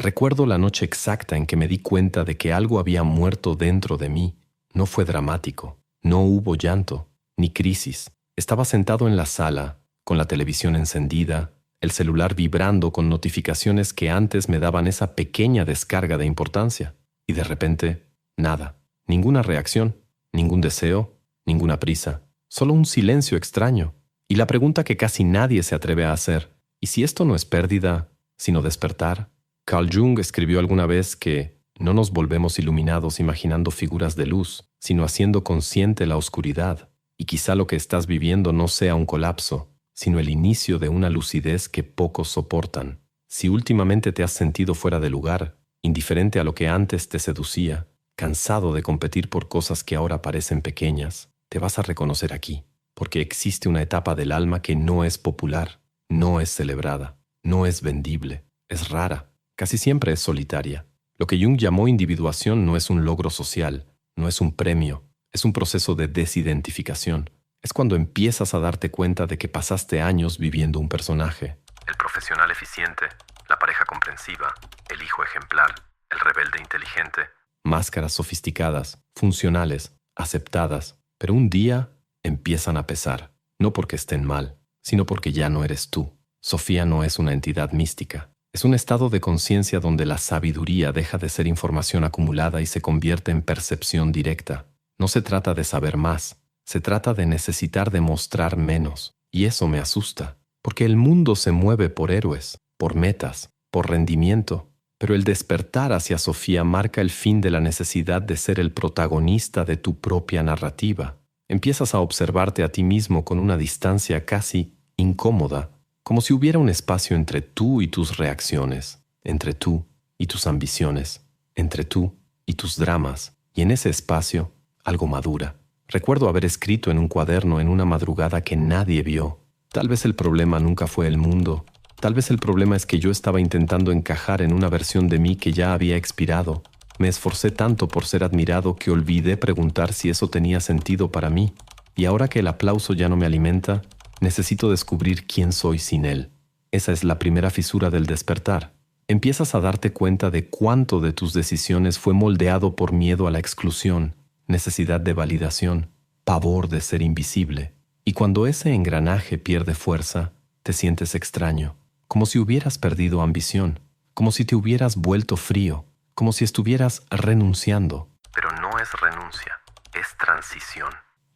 Recuerdo la noche exacta en que me di cuenta de que algo había muerto dentro de mí. No fue dramático, no hubo llanto, ni crisis. Estaba sentado en la sala, con la televisión encendida, el celular vibrando con notificaciones que antes me daban esa pequeña descarga de importancia. Y de repente, nada, ninguna reacción, ningún deseo, ninguna prisa, solo un silencio extraño. Y la pregunta que casi nadie se atreve a hacer, ¿y si esto no es pérdida, sino despertar? Carl Jung escribió alguna vez que no nos volvemos iluminados imaginando figuras de luz, sino haciendo consciente la oscuridad. Y quizá lo que estás viviendo no sea un colapso, sino el inicio de una lucidez que pocos soportan. Si últimamente te has sentido fuera de lugar, indiferente a lo que antes te seducía, cansado de competir por cosas que ahora parecen pequeñas, te vas a reconocer aquí, porque existe una etapa del alma que no es popular, no es celebrada, no es vendible, es rara, casi siempre es solitaria. Lo que Jung llamó individuación no es un logro social, no es un premio, es un proceso de desidentificación. Es cuando empiezas a darte cuenta de que pasaste años viviendo un personaje. El profesional eficiente, la pareja comprensiva, el hijo ejemplar, el rebelde inteligente. Máscaras sofisticadas, funcionales, aceptadas, pero un día empiezan a pesar, no porque estén mal, sino porque ya no eres tú. Sofía no es una entidad mística. Es un estado de conciencia donde la sabiduría deja de ser información acumulada y se convierte en percepción directa. No se trata de saber más, se trata de necesitar demostrar menos. Y eso me asusta, porque el mundo se mueve por héroes, por metas, por rendimiento. Pero el despertar hacia Sofía marca el fin de la necesidad de ser el protagonista de tu propia narrativa. Empiezas a observarte a ti mismo con una distancia casi incómoda, como si hubiera un espacio entre tú y tus reacciones, entre tú y tus ambiciones, entre tú y tus dramas, y en ese espacio algo madura. Recuerdo haber escrito en un cuaderno en una madrugada que nadie vio. Tal vez el problema nunca fue el mundo, tal vez el problema es que yo estaba intentando encajar en una versión de mí que ya había expirado. Me esforcé tanto por ser admirado que olvidé preguntar si eso tenía sentido para mí, y ahora que el aplauso ya no me alimenta, necesito descubrir quién soy sin él. Esa es la primera fisura del despertar. Empiezas a darte cuenta de cuánto de tus decisiones fue moldeado por miedo a la exclusión, necesidad de validación, pavor de ser invisible. Y cuando ese engranaje pierde fuerza, te sientes extraño, como si hubieras perdido ambición, como si te hubieras vuelto frío, como si estuvieras renunciando. Pero no es renuncia, es transición.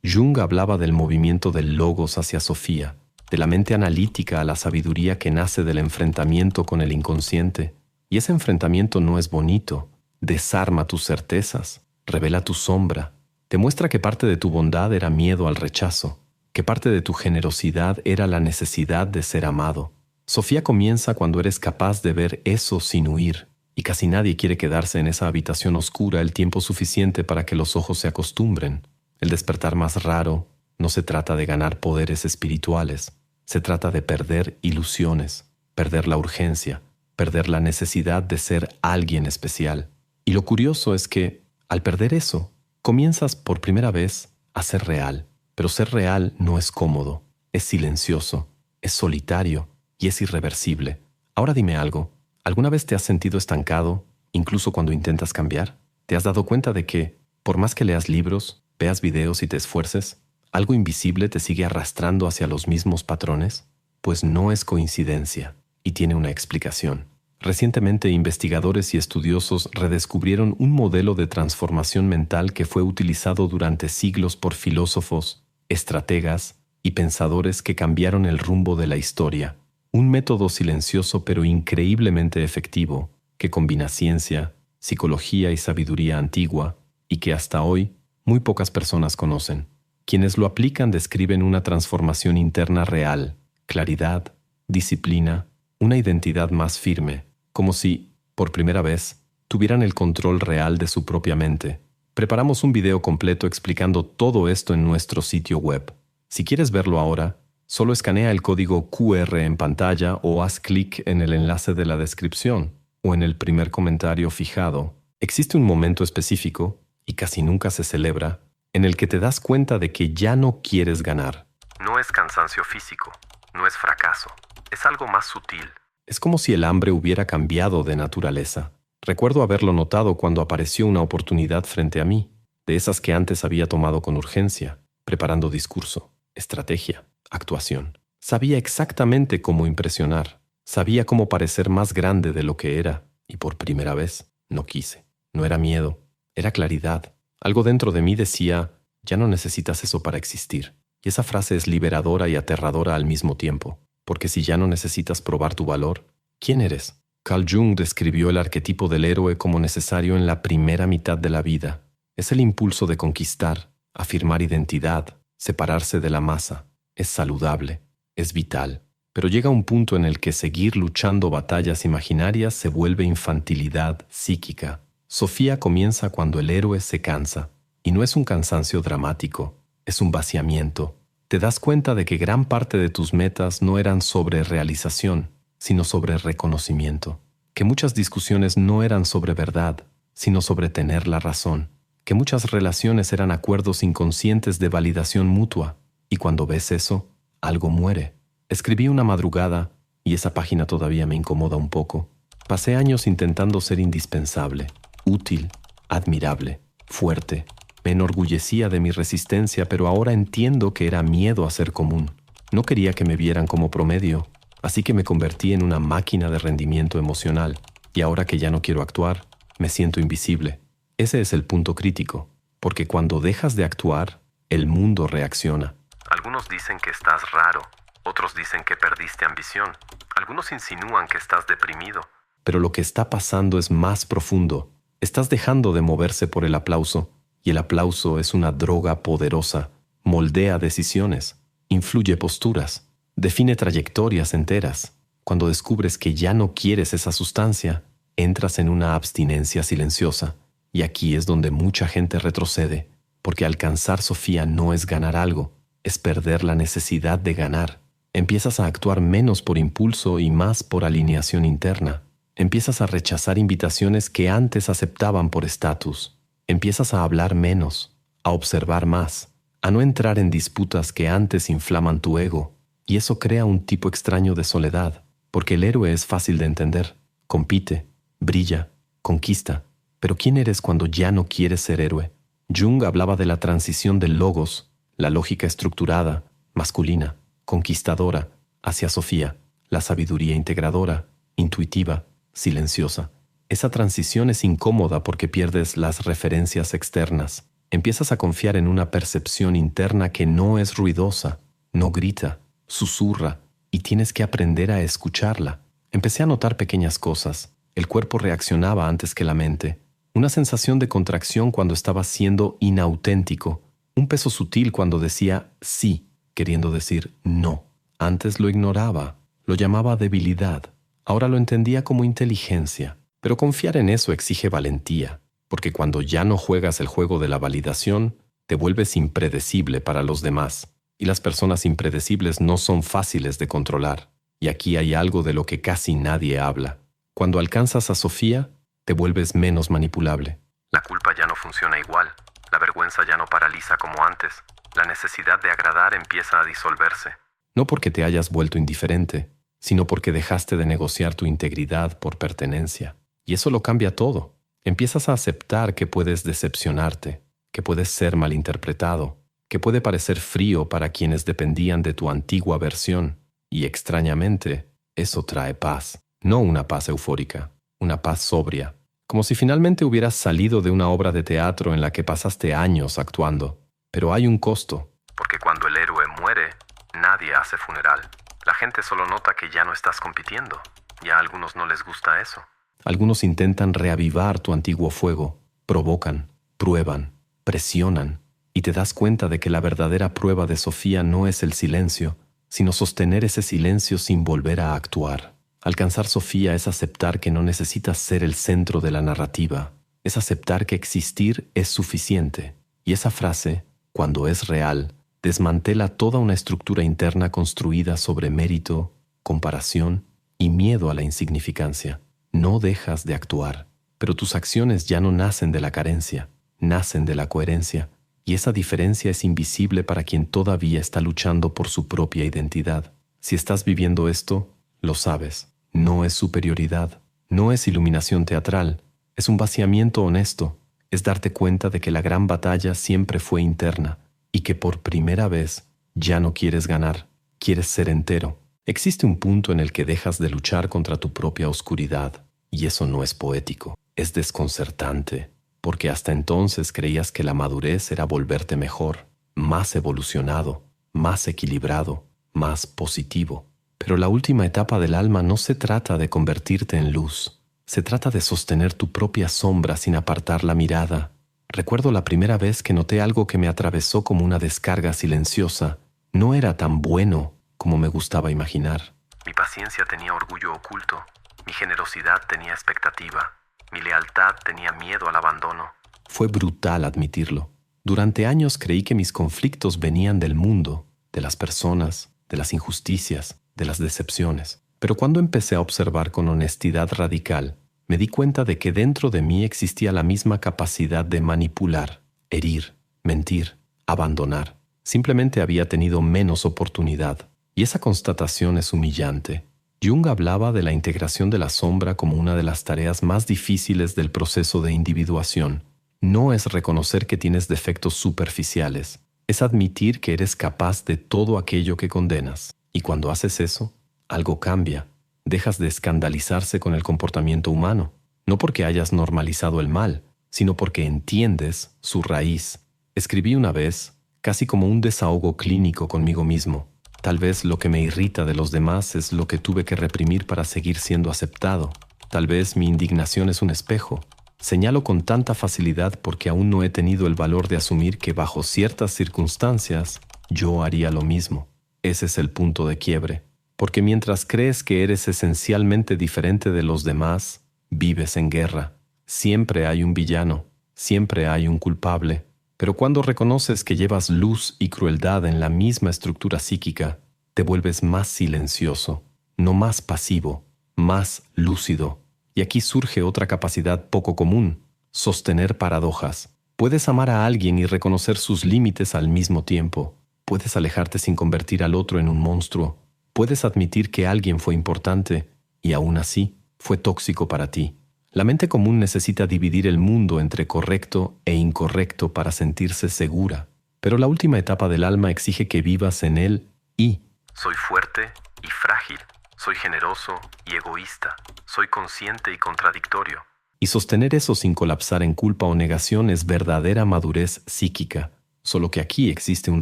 Jung hablaba del movimiento del logos hacia Sofía, de la mente analítica a la sabiduría que nace del enfrentamiento con el inconsciente. Y ese enfrentamiento no es bonito, desarma tus certezas, revela tu sombra, te muestra que parte de tu bondad era miedo al rechazo, que parte de tu generosidad era la necesidad de ser amado. Sofía comienza cuando eres capaz de ver eso sin huir, y casi nadie quiere quedarse en esa habitación oscura el tiempo suficiente para que los ojos se acostumbren. El despertar más raro no se trata de ganar poderes espirituales, se trata de perder ilusiones, perder la urgencia, perder la necesidad de ser alguien especial. Y lo curioso es que, al perder eso, comienzas por primera vez a ser real. Pero ser real no es cómodo, es silencioso, es solitario y es irreversible. Ahora dime algo, ¿alguna vez te has sentido estancado, incluso cuando intentas cambiar? ¿Te has dado cuenta de que, por más que leas libros, veas videos y te esfuerces, algo invisible te sigue arrastrando hacia los mismos patrones? Pues no es coincidencia y tiene una explicación. Recientemente, investigadores y estudiosos redescubrieron un modelo de transformación mental que fue utilizado durante siglos por filósofos, estrategas y pensadores que cambiaron el rumbo de la historia. Un método silencioso pero increíblemente efectivo que combina ciencia, psicología y sabiduría antigua y que hasta hoy muy pocas personas conocen. Quienes lo aplican describen una transformación interna real, claridad, disciplina, una identidad más firme, como si, por primera vez, tuvieran el control real de su propia mente. Preparamos un video completo explicando todo esto en nuestro sitio web. Si quieres verlo ahora, solo escanea el código QR en pantalla o haz clic en el enlace de la descripción o en el primer comentario fijado. Existe un momento específico, y casi nunca se celebra, en el que te das cuenta de que ya no quieres ganar. No es cansancio físico, no es fracaso, es algo más sutil. Es como si el hambre hubiera cambiado de naturaleza. Recuerdo haberlo notado cuando apareció una oportunidad frente a mí, de esas que antes había tomado con urgencia, preparando discurso, estrategia, actuación. Sabía exactamente cómo impresionar, sabía cómo parecer más grande de lo que era, y por primera vez no quise. No era miedo, era claridad. Algo dentro de mí decía, ya no necesitas eso para existir. Y esa frase es liberadora y aterradora al mismo tiempo, porque si ya no necesitas probar tu valor, ¿quién eres? Carl Jung describió el arquetipo del héroe como necesario en la primera mitad de la vida. Es el impulso de conquistar, afirmar identidad, separarse de la masa. Es saludable, es vital, pero llega un punto en el que seguir luchando batallas imaginarias se vuelve infantilidad psíquica. Sofía comienza cuando el héroe se cansa, y no es un cansancio dramático, es un vaciamiento. Te das cuenta de que gran parte de tus metas no eran sobre realización, sino sobre reconocimiento, que muchas discusiones no eran sobre verdad, sino sobre tener la razón, que muchas relaciones eran acuerdos inconscientes de validación mutua, y cuando ves eso, algo muere. Escribí una madrugada, y esa página todavía me incomoda un poco. Pasé años intentando ser indispensable, útil, admirable, fuerte. Me enorgullecía de mi resistencia, pero ahora entiendo que era miedo a ser común. No quería que me vieran como promedio, así que me convertí en una máquina de rendimiento emocional. Y ahora que ya no quiero actuar, me siento invisible. Ese es el punto crítico, porque cuando dejas de actuar, el mundo reacciona. Algunos dicen que estás raro, otros dicen que perdiste ambición, algunos insinúan que estás deprimido. Pero lo que está pasando es más profundo. Estás dejando de moverse por el aplauso, y el aplauso es una droga poderosa. Moldea decisiones, influye posturas, define trayectorias enteras. Cuando descubres que ya no quieres esa sustancia, entras en una abstinencia silenciosa. Y aquí es donde mucha gente retrocede, porque alcanzar Sofía no es ganar algo, es perder la necesidad de ganar. Empiezas a actuar menos por impulso y más por alineación interna. Empiezas a rechazar invitaciones que antes aceptaban por estatus. Empiezas a hablar menos, a observar más, a no entrar en disputas que antes inflaman tu ego. Y eso crea un tipo extraño de soledad, porque el héroe es fácil de entender. Compite, brilla, conquista. Pero ¿quién eres cuando ya no quieres ser héroe? Jung hablaba de la transición del logos, la lógica estructurada, masculina, conquistadora, hacia Sofía, la sabiduría integradora, intuitiva, silenciosa. Esa transición es incómoda porque pierdes las referencias externas. Empiezas a confiar en una percepción interna que no es ruidosa, no grita, susurra, y tienes que aprender a escucharla. Empecé a notar pequeñas cosas. El cuerpo reaccionaba antes que la mente. Una sensación de contracción cuando estaba siendo inauténtico. Un peso sutil cuando decía sí, queriendo decir no. Antes lo ignoraba, lo llamaba debilidad. Ahora lo entendía como inteligencia. Pero confiar en eso exige valentía, porque cuando ya no juegas el juego de la validación, te vuelves impredecible para los demás. Y las personas impredecibles no son fáciles de controlar. Y aquí hay algo de lo que casi nadie habla. Cuando alcanzas a Sofía, te vuelves menos manipulable. La culpa ya no funciona igual. La vergüenza ya no paraliza como antes. La necesidad de agradar empieza a disolverse. No porque te hayas vuelto indiferente, sino porque dejaste de negociar tu integridad por pertenencia. Y eso lo cambia todo. Empiezas a aceptar que puedes decepcionarte, que puedes ser malinterpretado, que puede parecer frío para quienes dependían de tu antigua versión. Y extrañamente, eso trae paz. No una paz eufórica, una paz sobria, como si finalmente hubieras salido de una obra de teatro en la que pasaste años actuando. Pero hay un costo. Porque cuando el héroe muere, nadie hace funeral. La gente solo nota que ya no estás compitiendo. Y a algunos no les gusta eso. Algunos intentan reavivar tu antiguo fuego, provocan, prueban, presionan, y te das cuenta de que la verdadera prueba de Sofía no es el silencio, sino sostener ese silencio sin volver a actuar. Alcanzar Sofía es aceptar que no necesitas ser el centro de la narrativa, es aceptar que existir es suficiente. Y esa frase, cuando es real, desmantela toda una estructura interna construida sobre mérito, comparación y miedo a la insignificancia. No dejas de actuar, pero tus acciones ya no nacen de la carencia, nacen de la coherencia, y esa diferencia es invisible para quien todavía está luchando por su propia identidad. Si estás viviendo esto, lo sabes. No es superioridad, no es iluminación teatral, es un vaciamiento honesto, es darte cuenta de que la gran batalla siempre fue interna y que por primera vez ya no quieres ganar, quieres ser entero. Existe un punto en el que dejas de luchar contra tu propia oscuridad, y eso no es poético, es desconcertante, porque hasta entonces creías que la madurez era volverte mejor, más evolucionado, más equilibrado, más positivo. Pero la última etapa del alma no se trata de convertirte en luz, se trata de sostener tu propia sombra sin apartar la mirada. Recuerdo la primera vez que noté algo que me atravesó como una descarga silenciosa. No era tan bueno como me gustaba imaginar. Mi paciencia tenía orgullo oculto, mi generosidad tenía expectativa, mi lealtad tenía miedo al abandono. Fue brutal admitirlo. Durante años creí que mis conflictos venían del mundo, de las personas, de las injusticias, de las decepciones. Pero cuando empecé a observar con honestidad radical, me di cuenta de que dentro de mí existía la misma capacidad de manipular, herir, mentir, abandonar. Simplemente había tenido menos oportunidad. Y esa constatación es humillante. Jung hablaba de la integración de la sombra como una de las tareas más difíciles del proceso de individuación. No es reconocer que tienes defectos superficiales, es admitir que eres capaz de todo aquello que condenas. Y cuando haces eso, algo cambia. Dejas de escandalizarse con el comportamiento humano, no porque hayas normalizado el mal, sino porque entiendes su raíz. Escribí una vez, casi como un desahogo clínico conmigo mismo. Tal vez lo que me irrita de los demás es lo que tuve que reprimir para seguir siendo aceptado. Tal vez mi indignación es un espejo. Señalo con tanta facilidad porque aún no he tenido el valor de asumir que bajo ciertas circunstancias yo haría lo mismo. Ese es el punto de quiebre. Porque mientras crees que eres esencialmente diferente de los demás, vives en guerra. Siempre hay un villano, siempre hay un culpable. Pero cuando reconoces que llevas luz y crueldad en la misma estructura psíquica, te vuelves más silencioso, no más pasivo, más lúcido. Y aquí surge otra capacidad poco común: sostener paradojas. Puedes amar a alguien y reconocer sus límites al mismo tiempo. Puedes alejarte sin convertir al otro en un monstruo. Puedes admitir que alguien fue importante y aún así fue tóxico para ti. La mente común necesita dividir el mundo entre correcto e incorrecto para sentirse segura. Pero la última etapa del alma exige que vivas en él y soy fuerte y frágil. Soy generoso y egoísta. Soy consciente y contradictorio. Y sostener eso sin colapsar en culpa o negación es verdadera madurez psíquica. Solo que aquí existe un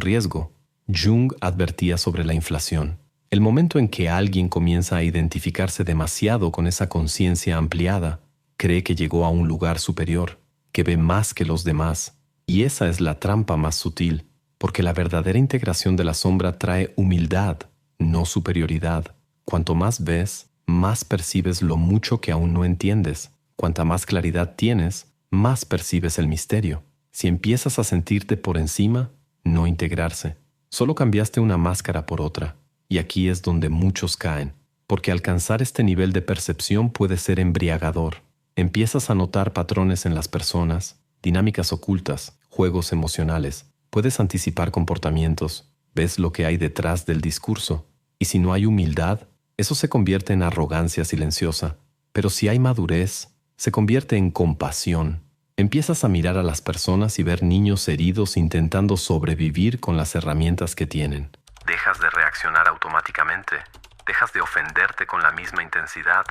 riesgo. Jung advertía sobre la inflación. El momento en que alguien comienza a identificarse demasiado con esa conciencia ampliada, cree que llegó a un lugar superior, que ve más que los demás. Y esa es la trampa más sutil, porque la verdadera integración de la sombra trae humildad, no superioridad. Cuanto más ves, más percibes lo mucho que aún no entiendes. Cuanta más claridad tienes, más percibes el misterio. Si empiezas a sentirte por encima, no integrarse. Solo cambiaste una máscara por otra. Y aquí es donde muchos caen, porque alcanzar este nivel de percepción puede ser embriagador. Empiezas a notar patrones en las personas, dinámicas ocultas, juegos emocionales. Puedes anticipar comportamientos, ves lo que hay detrás del discurso. Y si no hay humildad, eso se convierte en arrogancia silenciosa. Pero si hay madurez, se convierte en compasión. Empiezas a mirar a las personas y ver niños heridos intentando sobrevivir con las herramientas que tienen. Dejas de reaccionar automáticamente, dejas de ofenderte con la misma intensidad,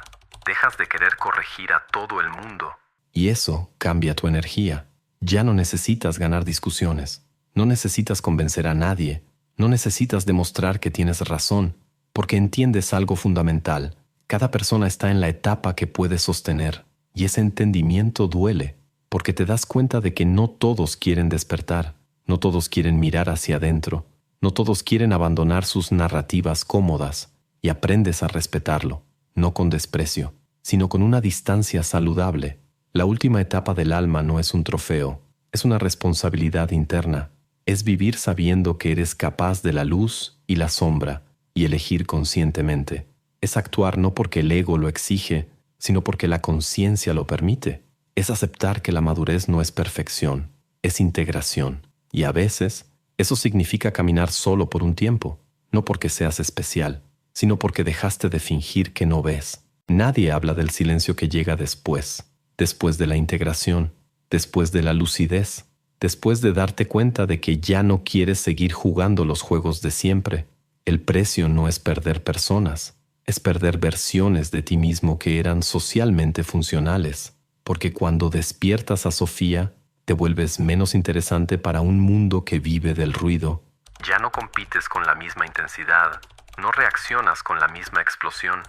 dejas de querer corregir a todo el mundo. Y eso cambia tu energía. Ya no necesitas ganar discusiones, no necesitas convencer a nadie, no necesitas demostrar que tienes razón, porque entiendes algo fundamental. Cada persona está en la etapa que puede sostener, y ese entendimiento duele, porque te das cuenta de que no todos quieren despertar, no todos quieren mirar hacia adentro, no todos quieren abandonar sus narrativas cómodas, y aprendes a respetarlo, no con desprecio, sino con una distancia saludable. La última etapa del alma no es un trofeo, es una responsabilidad interna. Es vivir sabiendo que eres capaz de la luz y la sombra, y elegir conscientemente. Es actuar no porque el ego lo exige, sino porque la conciencia lo permite. Es aceptar que la madurez no es perfección, es integración. Y a veces, eso significa caminar solo por un tiempo, no porque seas especial, sino porque dejaste de fingir que no ves. Nadie habla del silencio que llega después de la integración, después de la lucidez, después de darte cuenta de que ya no quieres seguir jugando los juegos de siempre. El precio no es perder personas, es perder versiones de ti mismo que eran socialmente funcionales, porque cuando despiertas a Sofía, te vuelves menos interesante para un mundo que vive del ruido. Ya no compites con la misma intensidad, no reaccionas con la misma explosión,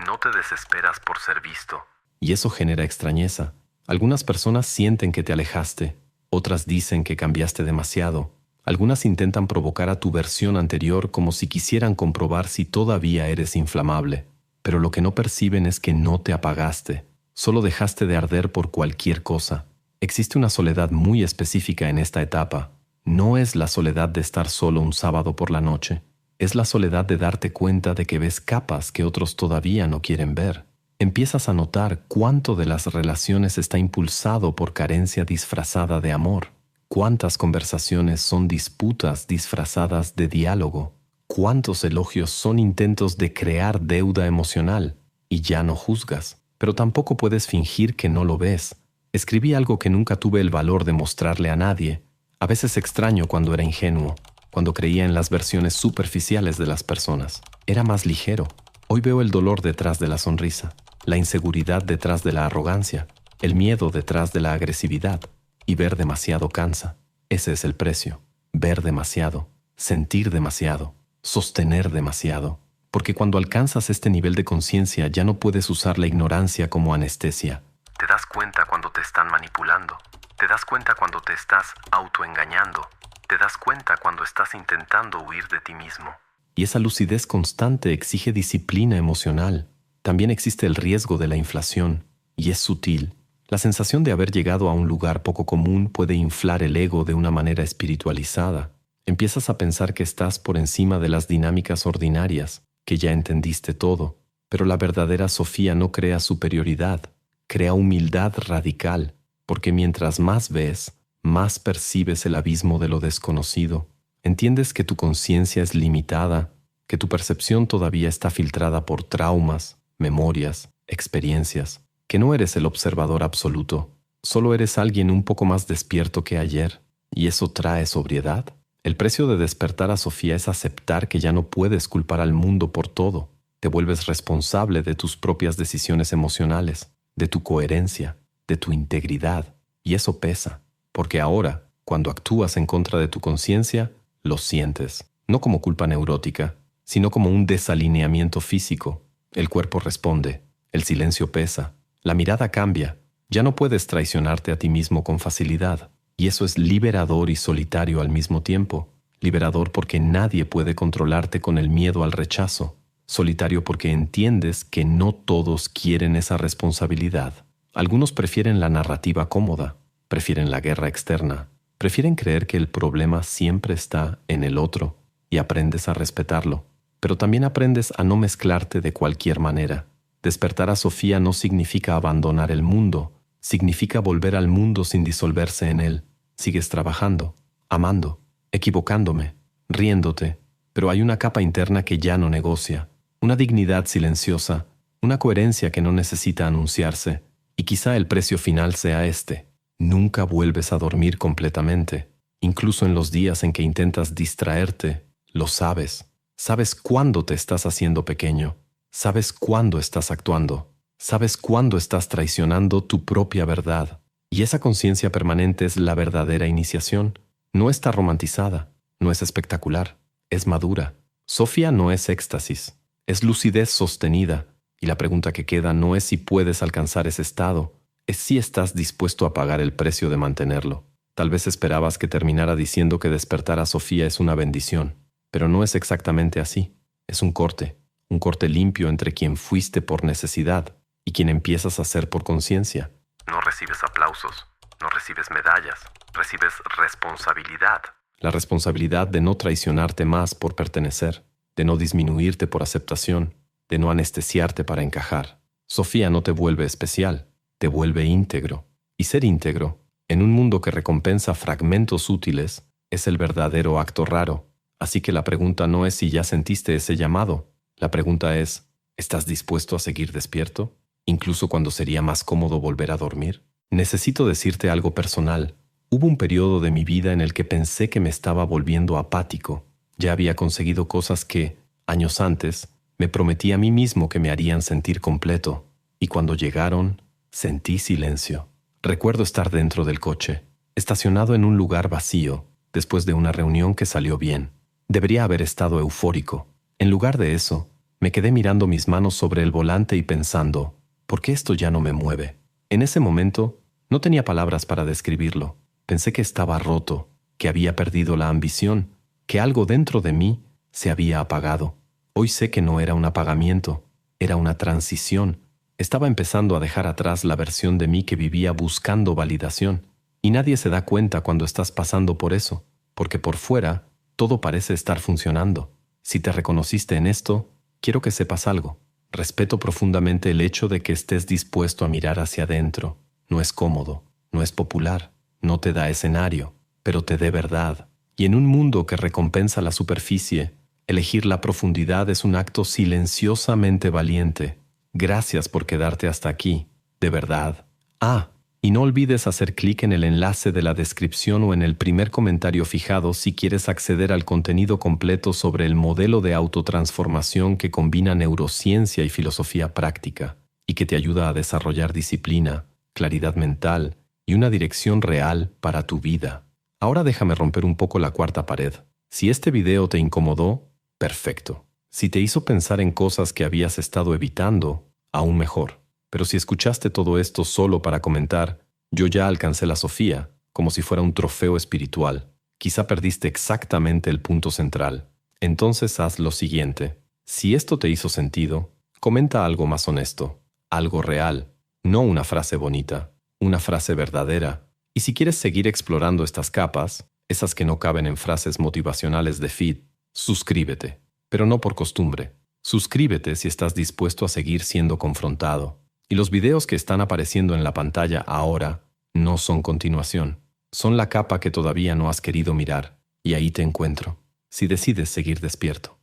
no te desesperas por ser visto. Y eso genera extrañeza. Algunas personas sienten que te alejaste, otras dicen que cambiaste demasiado. Algunas intentan provocar a tu versión anterior como si quisieran comprobar si todavía eres inflamable. Pero lo que no perciben es que no te apagaste, solo dejaste de arder por cualquier cosa. Existe una soledad muy específica en esta etapa. No es la soledad de estar solo un sábado por la noche. Es la soledad de darte cuenta de que ves capas que otros todavía no quieren ver. Empiezas a notar cuánto de las relaciones está impulsado por carencia disfrazada de amor. Cuántas conversaciones son disputas disfrazadas de diálogo. Cuántos elogios son intentos de crear deuda emocional. Y ya no juzgas, pero tampoco puedes fingir que no lo ves. Escribí algo que nunca tuve el valor de mostrarle a nadie. A veces extraño cuando era ingenuo, cuando creía en las versiones superficiales de las personas. Era más ligero. Hoy veo el dolor detrás de la sonrisa, la inseguridad detrás de la arrogancia, el miedo detrás de la agresividad. Y ver demasiado cansa. Ese es el precio. Ver demasiado, sentir demasiado, sostener demasiado. Porque cuando alcanzas este nivel de conciencia ya no puedes usar la ignorancia como anestesia. Te das cuenta cuando te están manipulando. Te das cuenta cuando te estás autoengañando. Te das cuenta cuando estás intentando huir de ti mismo. Y esa lucidez constante exige disciplina emocional. También existe el riesgo de la inflación, y es sutil. La sensación de haber llegado a un lugar poco común puede inflar el ego de una manera espiritualizada. Empiezas a pensar que estás por encima de las dinámicas ordinarias, que ya entendiste todo. Pero la verdadera Sofía no crea superioridad, crea humildad radical, porque mientras más ves, más percibes el abismo de lo desconocido. Entiendes que tu conciencia es limitada, que tu percepción todavía está filtrada por traumas, memorias, experiencias, que no eres el observador absoluto, solo eres alguien un poco más despierto que ayer, y eso trae sobriedad. El precio de despertar a Sofía es aceptar que ya no puedes culpar al mundo por todo. Te vuelves responsable de tus propias decisiones emocionales, de tu coherencia, de tu integridad, y eso pesa, porque ahora, cuando actúas en contra de tu conciencia, lo sientes, no como culpa neurótica, sino como un desalineamiento físico. El cuerpo responde, el silencio pesa, la mirada cambia, ya no puedes traicionarte a ti mismo con facilidad, y eso es liberador y solitario al mismo tiempo. Liberador porque nadie puede controlarte con el miedo al rechazo, solitario porque entiendes que no todos quieren esa responsabilidad. Algunos prefieren la narrativa cómoda, prefieren la guerra externa, prefieren creer que el problema siempre está en el otro, y aprendes a respetarlo. Pero también aprendes a no mezclarte de cualquier manera. Despertar a Sofía no significa abandonar el mundo, significa volver al mundo sin disolverse en él. Sigues trabajando, amando, equivocándome, riéndote, pero hay una capa interna que ya no negocia, una dignidad silenciosa, una coherencia que no necesita anunciarse, y quizá el precio final sea este. Nunca vuelves a dormir completamente. Incluso en los días en que intentas distraerte, lo sabes. Sabes cuándo te estás haciendo pequeño. Sabes cuándo estás actuando. Sabes cuándo estás traicionando tu propia verdad. Y esa conciencia permanente es la verdadera iniciación. No está romantizada, no es espectacular, es madura. Sofía no es éxtasis, es lucidez sostenida. Y la pregunta que queda no es si puedes alcanzar ese estado, es si estás dispuesto a pagar el precio de mantenerlo. Tal vez esperabas que terminara diciendo que despertar a Sofía es una bendición, pero no es exactamente así. Es un corte limpio entre quien fuiste por necesidad y quien empiezas a ser por conciencia. No recibes aplausos, no recibes medallas, recibes responsabilidad. La responsabilidad de no traicionarte más por pertenecer, de no disminuirte por aceptación, de no anestesiarte para encajar. Sofía no te vuelve especial, te vuelve íntegro. Y ser íntegro, en un mundo que recompensa fragmentos útiles, es el verdadero acto raro. Así que la pregunta no es si ya sentiste ese llamado. La pregunta es, ¿Estás dispuesto a seguir despierto? Incluso cuando sería más cómodo volver a dormir. Necesito decirte algo personal. Hubo un periodo de mi vida en el que pensé que me estaba volviendo apático. Ya había conseguido cosas que, años antes, me prometí a mí mismo que me harían sentir completo. Y cuando llegaron, sentí silencio. Recuerdo estar dentro del coche, estacionado en un lugar vacío, después de una reunión que salió bien. Debería haber estado eufórico. En lugar de eso, me quedé mirando mis manos sobre el volante y pensando, ¿por qué esto ya no me mueve? En ese momento, no tenía palabras para describirlo. Pensé que estaba roto, que había perdido la ambición, que algo dentro de mí se había apagado. Hoy sé que no era un apagamiento, era una transición. Estaba empezando a dejar atrás la versión de mí que vivía buscando validación. Y nadie se da cuenta cuando estás pasando por eso, porque por fuera todo parece estar funcionando. Si te reconociste en esto, quiero que sepas algo. Respeto profundamente el hecho de que estés dispuesto a mirar hacia adentro. No es cómodo, no es popular, no te da escenario, pero te dé verdad. Y en un mundo que recompensa la superficie, elegir la profundidad es un acto silenciosamente valiente. Gracias por quedarte hasta aquí, de verdad. Y no olvides hacer clic en el enlace de la descripción o en el primer comentario fijado si quieres acceder al contenido completo sobre el modelo de autotransformación que combina neurociencia y filosofía práctica y que te ayuda a desarrollar disciplina, claridad mental y una dirección real para tu vida. Ahora déjame romper un poco la cuarta pared. Si este video te incomodó, perfecto. Si te hizo pensar en cosas que habías estado evitando, aún mejor. Pero si escuchaste todo esto solo para comentar, yo ya alcancé la Sofía, como si fuera un trofeo espiritual. Quizá perdiste exactamente el punto central. Entonces haz lo siguiente. Si esto te hizo sentido, comenta algo más honesto, algo real, no una frase bonita, una frase verdadera. Y si quieres seguir explorando estas capas, esas que no caben en frases motivacionales de feed, suscríbete, pero no por costumbre. Suscríbete si estás dispuesto a seguir siendo confrontado. Y los videos que están apareciendo en la pantalla ahora no son continuación. Son la capa que todavía no has querido mirar. Y ahí te encuentro, si decides seguir despierto.